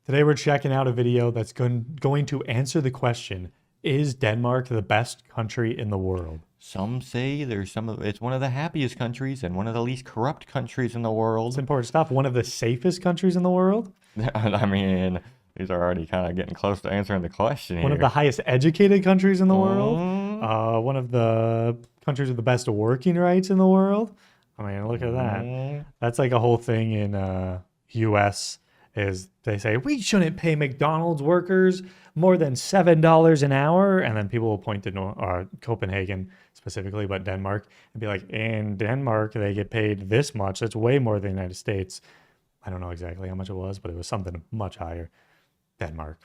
Today we're checking out a video that's going to answer the question, is Denmark the best country in the world? Some say it's one of the happiest countries and one of the least corrupt countries in the It's world. important stuff. One of the safest countries in the world? I mean, these are already kind of getting close to answering the question One of here. the highest educated countries in the world? Mm, One of the countries with the best working rights in the world? I mean, look at that. mm. That's like a whole thing in US is they say we shouldn't pay McDonald's workers more than $7 an hour, and then people will point to Copenhagen specifically, but Denmark, and be like, in Denmark they get paid this much. That's way more than the United States. I don't know exactly how much it was, but it was something much higher. Denmark.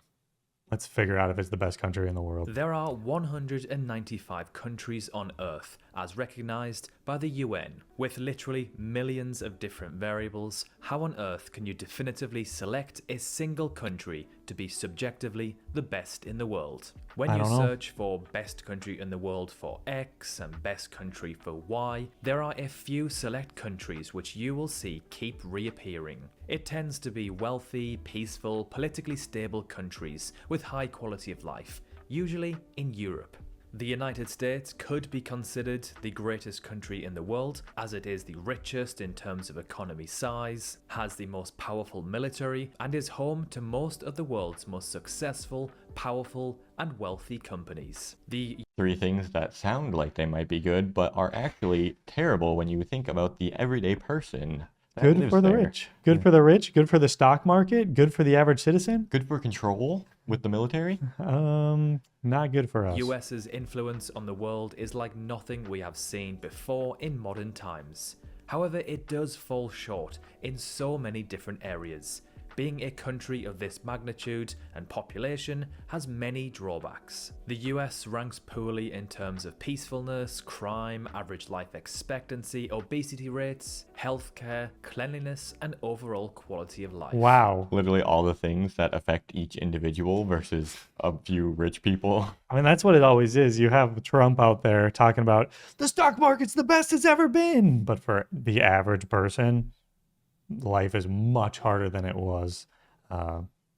Let's figure out if it's the best country in the world. There are 195 countries on Earth as recognized by the UN. With literally millions of different variables, how on earth can you definitively select a single country to be subjectively the best in the world? When I you don't know. search for best country in the world for X and best country for Y, there are a few select countries which you will see keep reappearing. It tends to be wealthy, peaceful, politically stable countries with high quality of life, usually in Europe. The United States could be considered the greatest country in the world, as it is the richest in terms of economy size, has the most powerful military, and is home to most of the world's most successful, powerful, and wealthy companies. The Three things that sound like they might be good, but are actually terrible when you think about the everyday person. that Good lives for the there. rich. Good for the rich. Good for the stock market. Good for the average citizen. Good for control with the military. Not good for us. US's influence on the world is like nothing we have seen before in modern times. However, it does fall short in so many different areas. Being a country of this magnitude and population has many drawbacks. The US ranks poorly in terms of peacefulness, crime, average life expectancy, obesity rates, healthcare, cleanliness, and overall quality of life. Wow. Literally all the things that affect each individual versus a few rich people. I mean, that's what it always is. You have Trump out there talking about the stock market's the best it's ever been. But for the average person, life is much harder than it was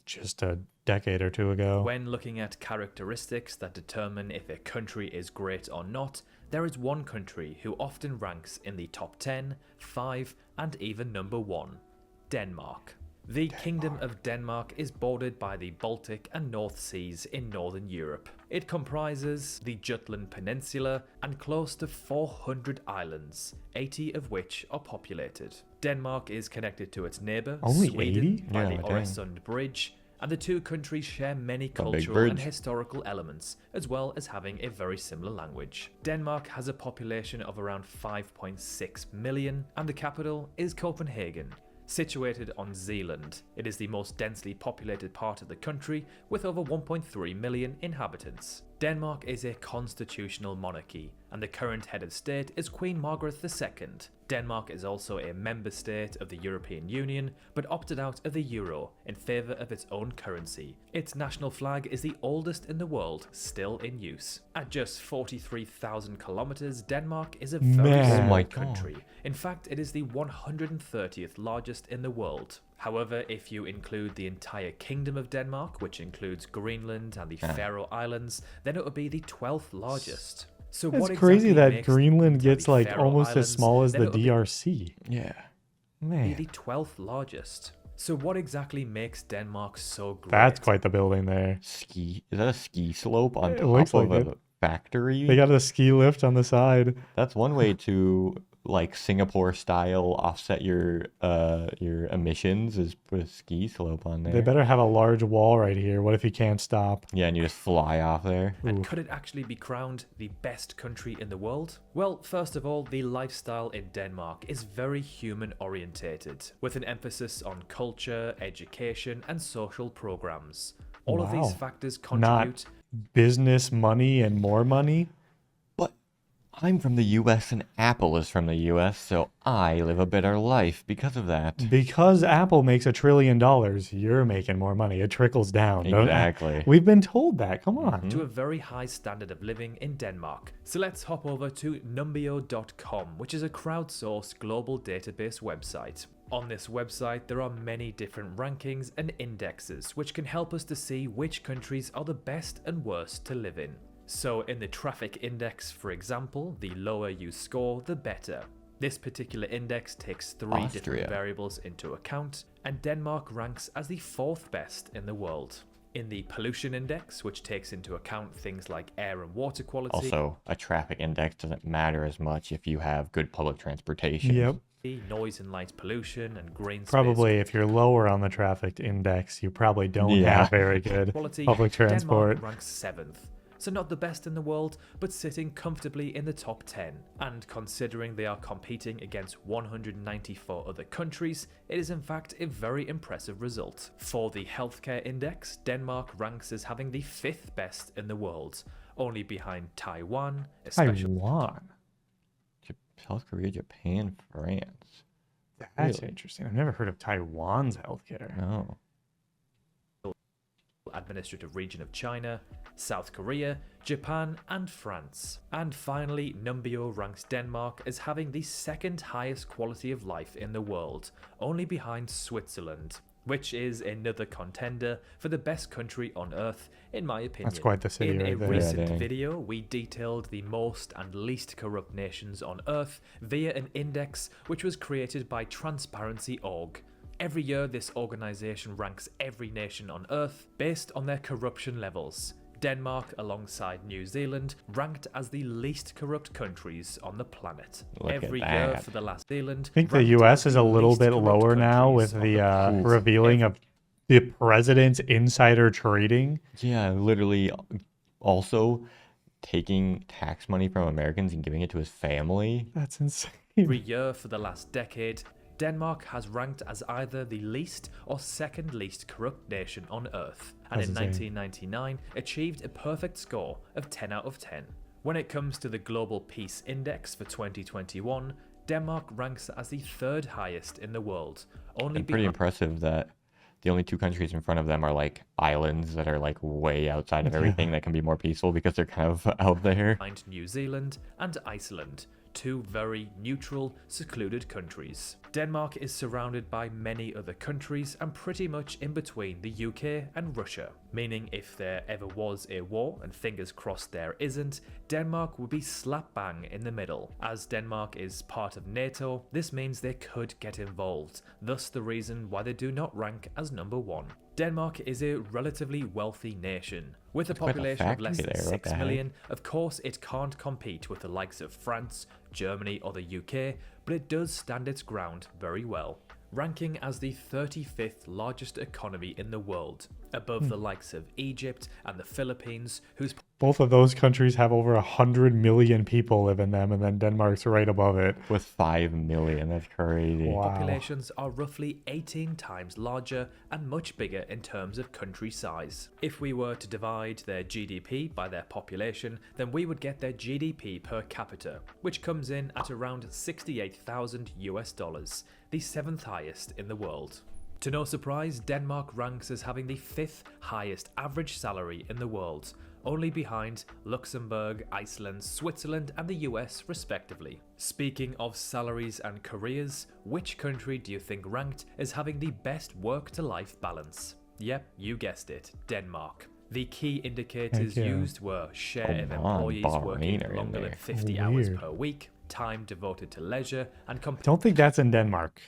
just a decade or two ago. When looking at characteristics that determine if a country is great or not, there is one country who often ranks in the top 10, 5, and even number 1: Denmark. The Kingdom of Denmark is bordered by the Baltic and North Seas in northern Europe. It comprises the Jutland Peninsula and close to 400 islands, 80 of which are populated. Denmark is connected to its neighbour, Only Sweden, 80? by Yeah, the dang. Öresund Bridge, and the two countries share many big cultural and bridge. historical elements, as well as having a very similar language. Denmark has a population of around 5.6 million, and the capital is Copenhagen. Situated on Zealand, it is the most densely populated part of the country with over 1.3 million inhabitants. Denmark is a constitutional monarchy, and the current head of state is Queen Margaret II. Denmark is also a member state of the European Union, but opted out of the euro in favour of its own currency. Its national flag is the oldest in the world, still in use. At just 43,000 kilometres, Denmark is a very Man. small Oh my country. In fact, it is the 130th largest in the world. However, if you include the entire Kingdom of Denmark, which includes Greenland and the Faroe Islands, then it would be the 12th largest. So It's what crazy exactly that makes Greenland the gets like Faroe almost as Islands, small as then the it would be DRC. Yeah. Man, the 12th largest. So what exactly makes Denmark so great? that's quite the building there. Ski. Is that a ski slope on It top looks of like a it. factory? They got a ski lift on the side. That's one way to, like, Singapore style offset your emissions is put a ski slope on there. They better have a large wall right here. What if you can't stop? Yeah, and you just fly off there. And Ooh. could it actually be crowned the best country in the world? Well, first of all, the lifestyle in Denmark is very human orientated, with an emphasis on culture, education, and social programs. All of these Wow. factors Not contribute. business money and more money. But I'm from the US and Apple is from the US, so I live a better life because of that. Because Apple makes $1 trillion, you're making more money. It trickles down. Don't- Exactly. We've been told that. Come on. To a very high standard of living in Denmark. So let's hop over to numbeo.com, which is a crowdsourced global database website. On this website, there are many different rankings and indexes which can help us to see which countries are the best and worst to live in. So in the traffic index, for example, the lower you score, the better. This particular index takes three different variables into account, and Denmark ranks as the 4th best in the world. In the pollution index, which takes into account things like air and water quality. Also, a traffic index doesn't matter as much if you have good public transportation. Yep. Noise and light pollution and green Probably space. if you're lower on the traffic index, you probably don't have very good Quality, public transport. Denmark ranks 7th. So not the best in the world, but sitting comfortably in the top 10. And considering they are competing against 194 other countries, it is in fact a very impressive result. For the healthcare index, Denmark ranks as having the 5th best in the world, only behind Taiwan, especially Taiwan. South Korea, Japan, France. That's Really? interesting. I've never heard of Taiwan's healthcare. No. administrative region of China, South Korea, Japan, and France. And finally, Numbeo ranks Denmark as having the 2nd highest quality of life in the world, only behind Switzerland, which is another contender for the best country on earth, in my opinion. That's quite the city In a right there. recent dang. video, we detailed the most and least corrupt nations on earth via an index which was created by Transparency.org. Every year, this organization ranks every nation on earth based on their corruption levels. Denmark, alongside New Zealand, ranked as the least corrupt countries on the planet. Look at Every year that. for the last Zealand. I think the ranked U.S. as is the a little least bit corrupt lower now with countries on the the revealing of the president's insider trading. Yeah, literally also taking tax money from Americans and giving it to his family. That's insane. Every year for the last decade, Denmark has ranked as either the least or 2nd least corrupt nation on earth, and That's in insane. 1999 achieved a perfect score of 10 out of 10. When it comes to the Global Peace Index for 2021, Denmark ranks as the 3rd highest in the world, only And pretty behind impressive that the only two countries in front of them are like islands that are like way outside of everything that can be more peaceful because they're kind of out there. New Zealand and Iceland, 2 very neutral, secluded countries. Denmark is surrounded by many other countries and pretty much in between the UK and Russia, meaning if there ever was a war, and fingers crossed there isn't, Denmark would be slap bang in the middle. As Denmark is part of NATO, this means they could get involved, thus the reason why they do not rank as number 1. Denmark is a relatively wealthy nation. With a quite a population of less factory than there, what 6 the million, of course it can't compete with the likes of France, Germany or the UK, but it does stand its ground very well. Ranking as the 35th largest economy in the world, above the likes of Egypt and the Philippines, whose Both of those countries have over 100 million people live in them, and then Denmark's right above it. With 5 million, that's crazy. Wow. populations are roughly 18 times larger and much bigger in terms of country size. If we were to divide their GDP by their population, then we would get their GDP per capita, which comes in at around $68,000, the 7th highest in the world. To no surprise, Denmark ranks as having the 5th highest average salary in the world, only behind Luxembourg, Iceland, Switzerland and the US respectively. Speaking of salaries and careers, which country do you think ranked as having the best work-to-life balance? Yep, you guessed it, Denmark. The key indicators Heck yeah. used were share of Come on, employees working Bahrain are in longer than there. 50 hours Weird. per week, time devoted to leisure, and Don't think that's in Denmark.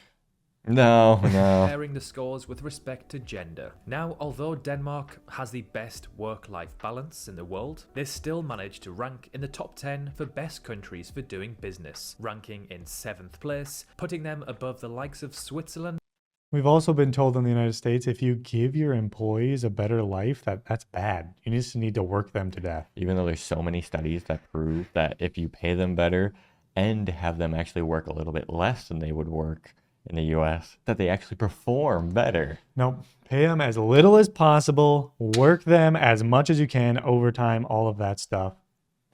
No. comparing the scores with respect to gender. Now, although Denmark has the best work-life balance in the world, they still managed to rank in the top 10 for best countries for doing business, ranking in 7th place, putting them above the likes of Switzerland. We've also been told in the United States, if you give your employees a better life, that's bad. You just need to work them to death. Even though there's so many studies that prove that if you pay them better and have them actually work a little bit less than they would work in the US, that they actually perform better. Nope. Pay them as little as possible. Work them as much as you can, overtime, all of that stuff.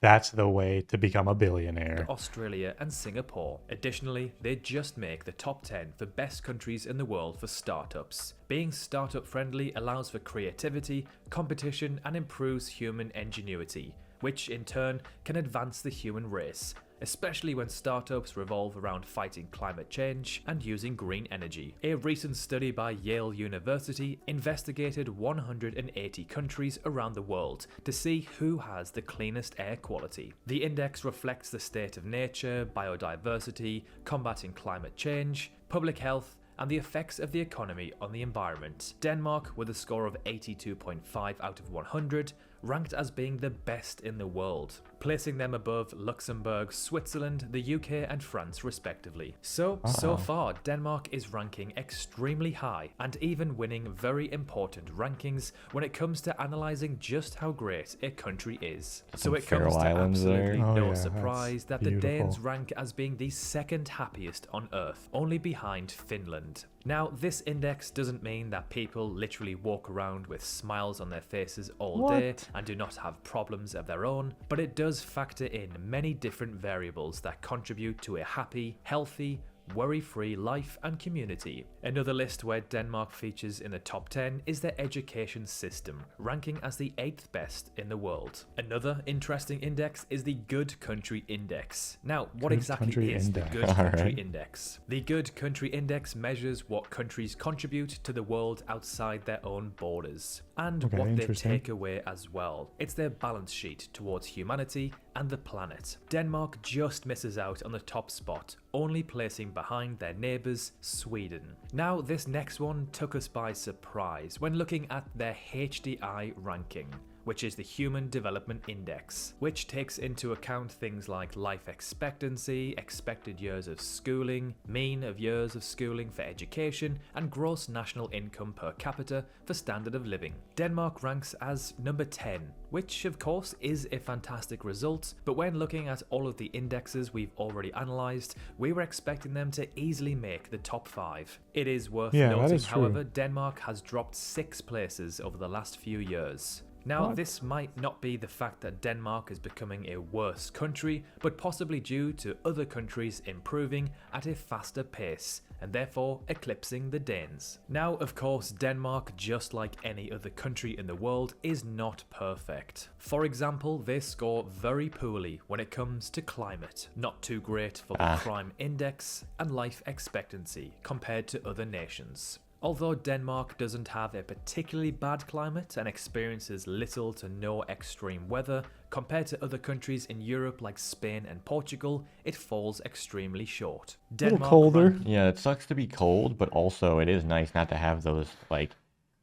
That's the way to become a billionaire. Australia and Singapore. Additionally, they just make the top 10 for best countries in the world for startups. Being startup friendly allows for creativity, competition, and improves human ingenuity, which in turn can advance the human race. especially when startups revolve around fighting climate change and using green energy. A recent study by Yale University investigated 180 countries around the world to see who has the cleanest air quality. The index reflects the state of nature, biodiversity, combating climate change, public health, and the effects of the economy on the environment. Denmark, with a score of 82.5 out of 100, ranked as being the best in the world, placing them above Luxembourg, Switzerland, the UK and France respectively. So far Denmark is ranking extremely high and even winning very important rankings when it comes to analysing just how great a country is. So it comes to absolutely no surprise that the Danes rank as being the second happiest on Earth, only behind Finland. Now, this index doesn't mean that people literally walk around with smiles on their faces all day and do not have problems of their own, but it does factor in many different variables that contribute to a happy, healthy, worry-free life and community. Another list where Denmark features in the top 10 is their education system, ranking as the 8th best in the world. Another interesting index is the Good Country Index. Now, what exactly is the Good Country Index? The Good Country Index measures what countries contribute to the world outside their own borders, and what they take away as well. It's their balance sheet towards humanity and the planet. Denmark just misses out on the top spot, only placing behind their neighbours, Sweden. Now, this next one took us by surprise when looking at their HDI ranking, which is the Human Development Index, which takes into account things like life expectancy, expected years of schooling, mean of years of schooling for education, and gross national income per capita for standard of living. Denmark ranks as number 10, which of course is a fantastic result, but when looking at all of the indexes we've already analysed, we were expecting them to easily make the top 5. It is worth noting, however, Denmark has dropped 6 places over the last few years. Now, this might not be the fact that Denmark is becoming a worse country, but possibly due to other countries improving at a faster pace, and therefore eclipsing the Danes. Now, of course, Denmark, just like any other country in the world, is not perfect. For example, they score very poorly when it comes to climate, not too great for the crime index and life expectancy compared to other nations. Although Denmark doesn't have a particularly bad climate and experiences little to no extreme weather, compared to other countries in Europe like Spain and Portugal, it falls extremely short. Denmark, a little colder. Yeah, it sucks to be cold, but also it is nice not to have those, like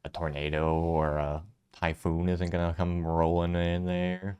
a tornado or a typhoon isn't gonna come rolling in there.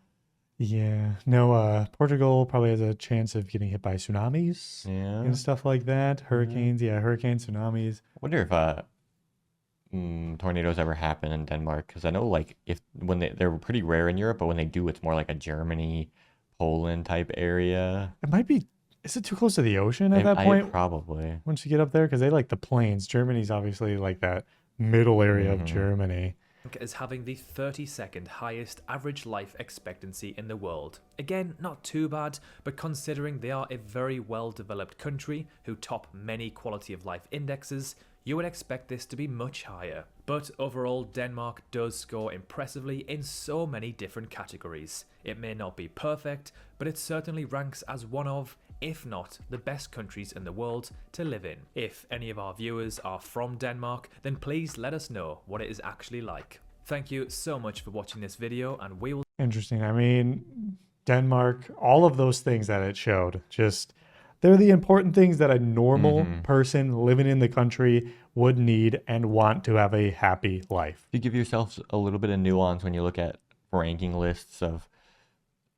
Yeah, no, Portugal probably has a chance of getting hit by tsunamis and stuff like that. Hurricanes, hurricanes, tsunamis. I wonder if tornadoes ever happen in Denmark, because I know like when they're pretty rare in Europe, but when they do, it's more like a Germany, Poland type area. It might be. Is it too close to the ocean at that point? Probably. Once you get up there, because they like the plains. Germany's obviously like that middle area of Germany. As having the 32nd highest average life expectancy in the world. Again, not too bad, but considering they are a very well developed country who top many quality of life indexes, you would expect this to be much higher. But overall, Denmark does score impressively in so many different categories. It may not be perfect, but it certainly ranks as one of, if not the best countries in the world to live in. If any of our viewers are from Denmark, then please let us know what it is actually like. Thank you so much for watching this video, and we will... Interesting. I mean, Denmark, all of those things that it showed, just... they're the important things that a normal person living in the country would need and want to have a happy life. You give yourself a little bit of nuance when you look at ranking lists of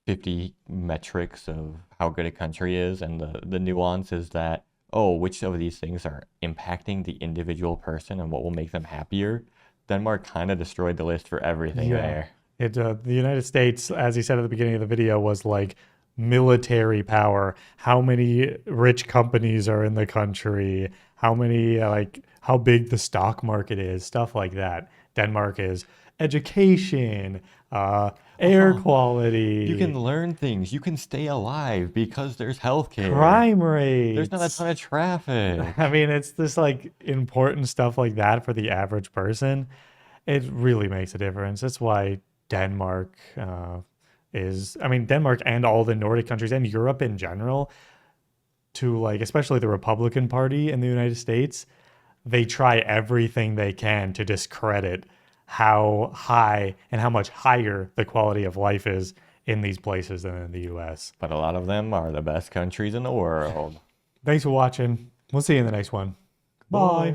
50 metrics of how good a country is, and the nuance is that, which of these things are impacting the individual person and what will make them happier. Denmark kind of destroyed the list for everything there. The United States, as he said at the beginning of the video, was like military power, how many rich companies are in the country, how many how big the stock market is, stuff like that. Denmark is education, air quality. You can learn things. You can stay alive because there's healthcare. Crime rates. There's not a ton of traffic. I mean, it's this like important stuff like that for the average person. It really makes a difference. That's why Denmark is, I mean, Denmark and all the Nordic countries and Europe in general, to like, especially the Republican Party in the United States, they try everything they can to discredit how high and how much higher the quality of life is in these places than in the US. But a lot of them are the best countries in the world. Thanks for watching. We'll see you in the next one. Bye.